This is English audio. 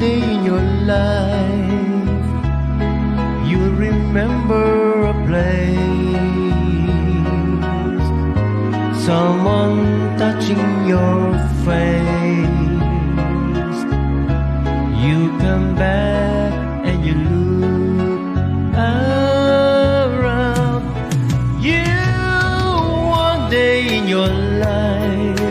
day in your life you remember a place, someone touching your face. You come back and you look around. You one day in your life